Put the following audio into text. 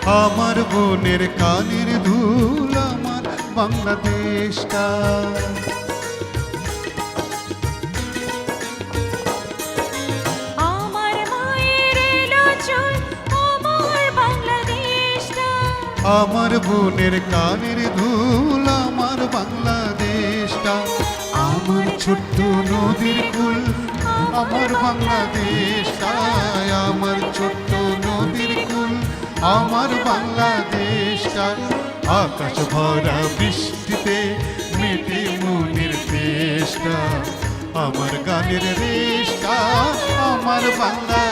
আমার বোনের কানের ধুল আমার বাংলাদেশটা। আমার মায়ের এলো চুল আমার বাংলাদেশটা। আমার বোনের কানের ধুল আমার বাংলাদেশটা। আমার ছোট্ট নদীর কুল আমার বাংলাদেশটা। আমার ছোট্ট নদীর কুল আমার বাংলাদেশটা। আকাশ ভরা বৃষ্টিতে মেটে মনের দেশটা। আমার গানের দেশটা আমার বাংলা